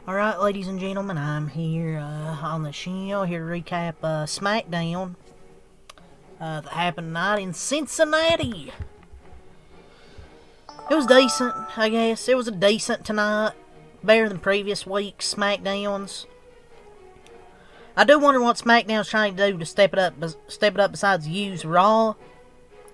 Alright, ladies and gentlemen, I'm here on the show, here to recap Smackdown that happened tonight in Cincinnati. It was decent, I guess. It was a decent tonight. Better than previous week's Smackdowns. I do wonder what SmackDown's trying to do to step it up besides use Raw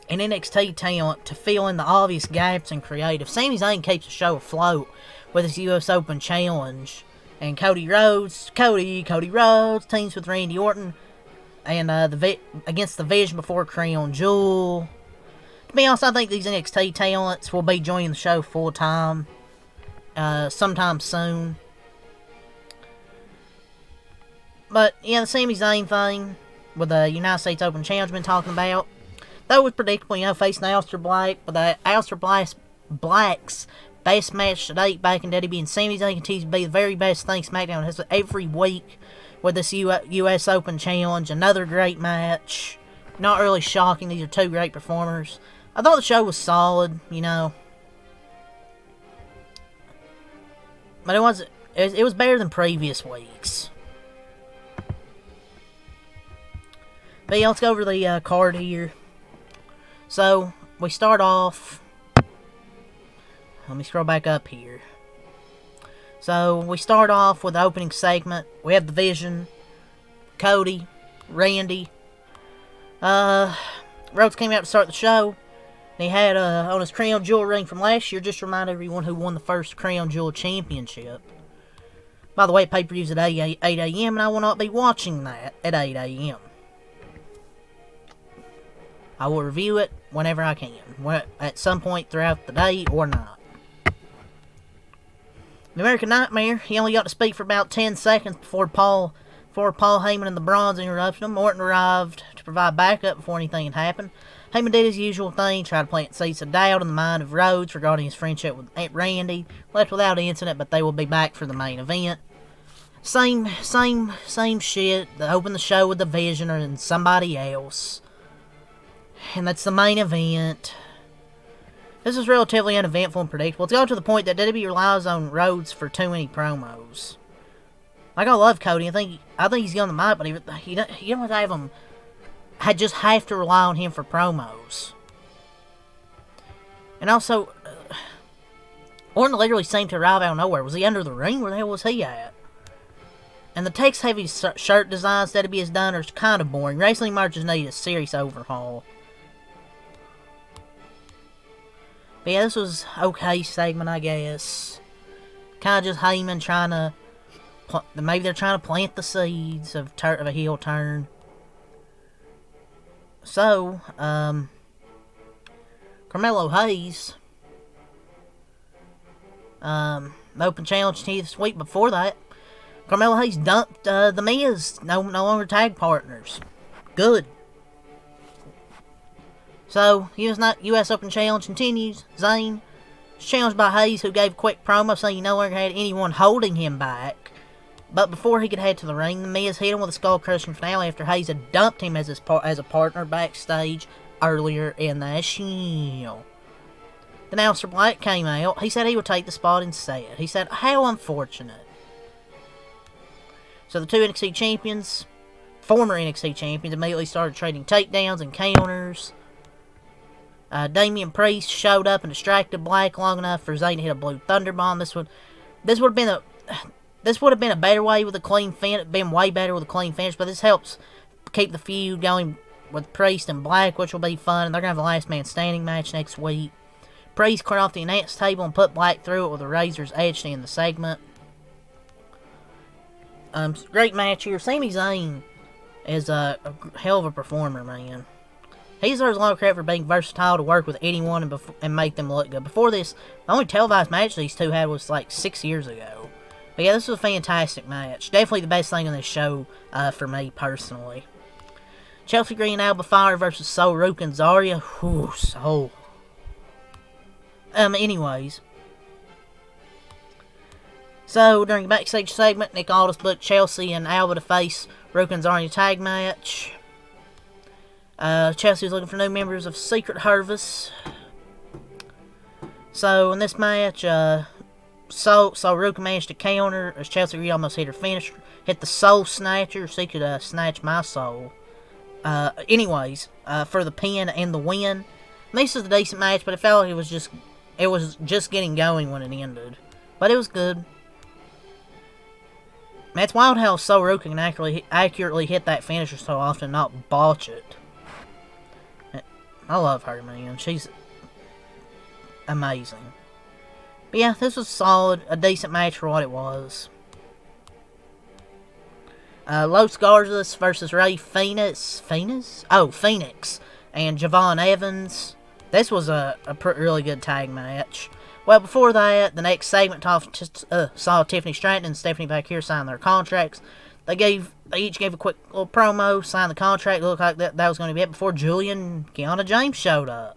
and NXT talent to fill in the obvious gaps in creative. Sami Zayn keeps the show afloat with his US Open Challenge. And Cody Rhodes teams with Randy Orton and against the Vision before Crown Jewel. To be honest, I think these NXT talents will be joining the show full time sometime soon. But yeah, the Sami Zayn thing with the United States Open Challenge been talking about, that was predictable, facing Aleister Black, but the Aleister Black's best match to date back in WWE, and Sami Zayn continues to be the very best thing SmackDown has every week with this US Open Challenge. Another great match. Not really shocking, these are two great performers. I thought the show was solid, But it was better than previous weeks. But yeah, let's go over the card here. So, we start off. Let me scroll back up here. So, we start off with the opening segment. We have the Vision, Cody, Randy. Rhodes came out to start the show. And he had on his Crown Jewel ring from last year, just to remind everyone who won the first Crown Jewel Championship. By the way, pay-per-view's at 8 a.m. and I will not be watching that at 8 a.m. I will review it whenever I can, at some point throughout the day or not. The American Nightmare, he only got to speak for about 10 seconds before Paul Heyman and the Bronze interrupted him. Orton arrived to provide backup before anything had happened. Heyman did his usual thing, tried to plant seeds of doubt in the mind of Rhodes regarding his friendship with Randy. Left without incident, but they will be back for the main event. Same shit. They open the show with the Vision and somebody else. And that's the main event. This is relatively uneventful and predictable. It's got to the point that WWE relies on Rhodes for too many promos. Like, I love Cody. I think he's on the mic, but he don't have him. I just have to rely on him for promos. And also, Orton literally seemed to arrive out of nowhere. Was he under the ring? Where the hell was he at? And the text-heavy shirt designs that WWE has done are kind of boring. Wrestling matches need a serious overhaul. But yeah, this was okay segment, I guess. Kind of just Heyman trying to... Maybe they're trying to plant the seeds of a heel turn. So, Carmelo Hayes... the Open Challenge this week before that, Carmelo Hayes dumped The Miz. No longer tag partners. Good. So, US Open Challenge continues. Zayn was challenged by Hayes, who gave a quick promo saying he no longer had anyone holding him back. But before he could head to the ring, The Miz hit him with a skull-crushing finale after Hayes had dumped him as a partner backstage earlier in the show. Then Aleister Black came out. He said he would take the spot instead. He said, how unfortunate. So the two former NXT champions, immediately started trading takedowns and counters. Damian Priest showed up and distracted Black long enough for Zayn to hit a blue thunder bomb. This would have been a better way with a clean finish. Been way better with a clean finish, but this helps keep the feud going with Priest and Black, which will be fun. And they're gonna have a last man standing match next week. Priest cleared off the announce table and put Black through it with a razor's edge to end the segment. Great match here. Sami Zayn is a hell of a performer, man. He deserves a lot of credit for being versatile to work with anyone and make them look good. Before this, the only televised match these two had was like 6 years ago. But yeah, this was a fantastic match. Definitely the best thing on this show for me personally. Chelsea Green and Alba Fire versus Sol Ruka and Zarya. Whew, Sol. Anyways. So, during the backstage segment, Nick Aldis booked Chelsea and Alba to face Ruka and Zarya tag match. Chelsea was looking for new members of Secret Harvest. So, in this match, Ruka managed to counter as Chelsea Green almost hit her finish. Hit the Soul Snatcher so he could snatch my soul. Anyways, for the pin and the win. This was a decent match, but it felt like it was just getting going when it ended. But it was good. Man, it's wild how Soul Ruka can accurately hit that finisher so often, not botch it. I love her, man. She's amazing. But yeah, this was solid. A decent match for what it was. Los Garza versus Ray Phoenix. Phoenix? Oh, Phoenix. And Javon Evans. This was a really good tag match. Well, before that, the next segment saw Tiffany Stratton and Stephanie Bakir sign their contracts. They each gave a quick little promo, signed the contract. It looked like that was going to be it before Julia and Kiana James showed up.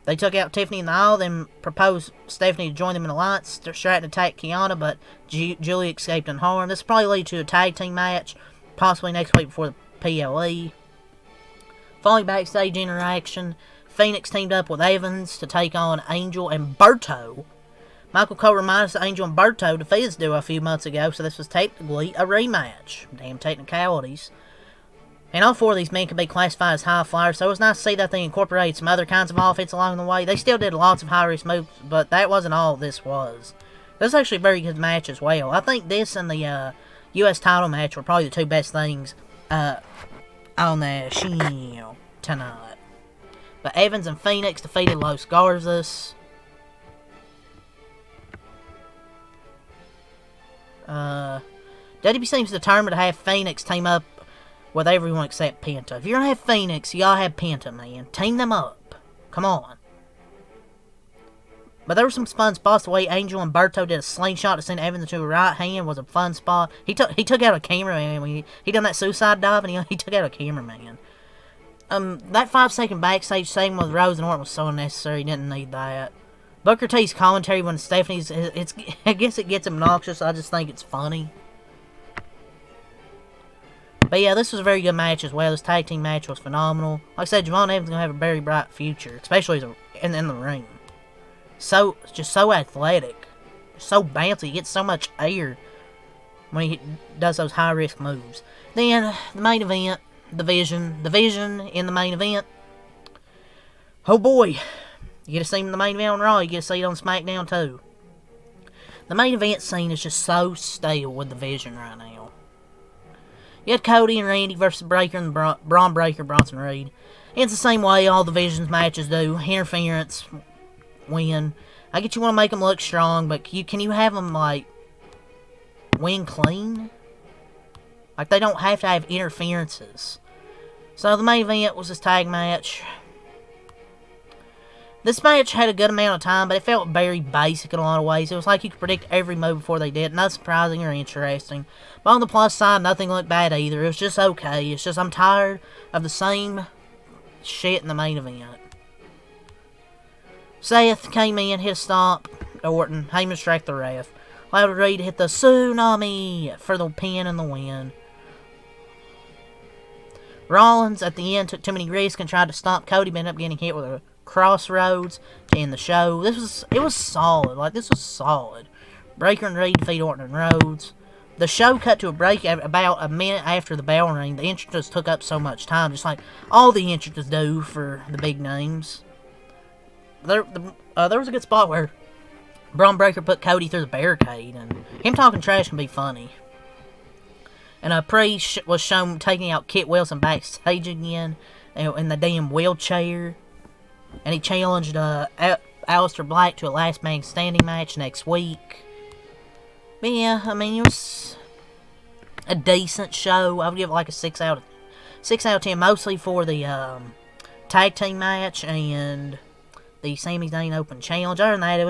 They took out Tiffany in the aisle, then proposed Stephanie to join them in alliance. Stratton attacked Kiana, but Julia escaped unharmed. This will probably lead to a tag team match, possibly next week before the PLE. Following backstage interaction, Phoenix teamed up with Evans to take on Angel and Berto. Michael Cole reminded us that Angel and Berto defeated this duo a few months ago, so this was technically a rematch. Damn technicalities. And all four of these men could be classified as high flyers, so it was nice to see that they incorporated some other kinds of offense along the way. They still did lots of high-risk moves, but that wasn't all this was. This was actually a very good match as well. I think this and the U.S. title match were probably the two best things on the show tonight. But Evans and Phoenix defeated Los Garzas. WWE seems determined to have Phoenix team up with everyone except Penta. If you're going to have Phoenix, you gotta have Penta, man. Team them up. Come on. But there were some fun spots. The way Angel and Berto did a slingshot to send Evans to a right hand was a fun spot. He took out a cameraman. When he done that suicide dive, and he took out a cameraman. That 5-second backstage segment with Rose and Orton was so unnecessary. Didn't need that. Booker T's commentary when Stephanie's... I guess it gets obnoxious. I just think it's funny. But yeah, this was a very good match as well. This tag team match was phenomenal. Like I said, Javon Evans is going to have a very bright future, especially in the ring. Just so athletic. So bouncy. He gets so much air when he does those high-risk moves. Then, the main event, the Vision in the main event. Oh boy. You get to see him in the main event on Raw, you get to see it on Smackdown too. The main event scene is just so stale with the Vision right now. You had Cody and Randy versus Breaker and Braun Breaker, Bronson Reed. It's the same way all the Vision's matches do. Interference, win. I get you want to make them look strong, but can you have them, like, win clean? Like, they don't have to have interferences. So the main event was this tag match. This match had a good amount of time, but it felt very basic in a lot of ways. It was like you could predict every move before they did. Not surprising or interesting. But on the plus side, nothing looked bad either. It was just okay. It's just I'm tired of the same shit in the main event. Seth came in, hit a stomp. Orton, Heyman struck the ref. Allowed Reed to hit the tsunami for the pin and the win. Rollins at the end took too many risks and tried to stomp Cody, but ended up getting hit with a crossroads to end the show. It was solid. Like, this was solid. Breaker and Reed defeat Orton and Rhodes. The show cut to a break about a minute after the bell rang. The entrances took up so much time, just like all the entrances do for the big names. There was a good spot where Braun Breaker put Cody through the barricade, and him talking trash can be funny. And Priest was shown taking out Kit Wilson backstage again in the damn wheelchair. And he challenged Aleister Black to a last man standing match next week. But yeah, I mean, it was a decent show. I would give it like a 6 out of 10, mostly for the tag team match and the Sami Zayn Open Challenge. Other than that, it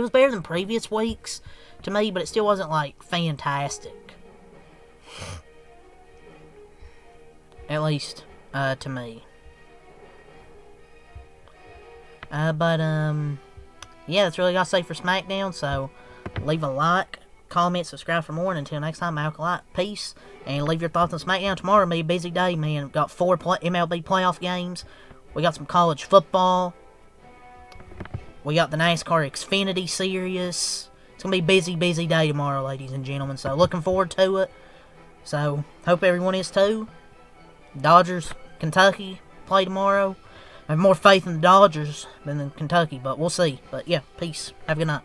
was better than previous weeks to me, but it still wasn't like fantastic. At least to me. Yeah, that's really all I say for Smackdown, so leave a like, comment, subscribe for more, and until next time, Malcolm Light, peace, and leave your thoughts on Smackdown. Tomorrow will be a busy day, man. We've got 4 MLB playoff games, we got some college football, we got the NASCAR Xfinity Series, It's going to be a busy day tomorrow, ladies and gentlemen. So, looking forward to it. So, hope everyone is too. Dodgers, Kentucky play tomorrow. I have more faith in the Dodgers than in Kentucky, but we'll see. But yeah, peace. Have a good night.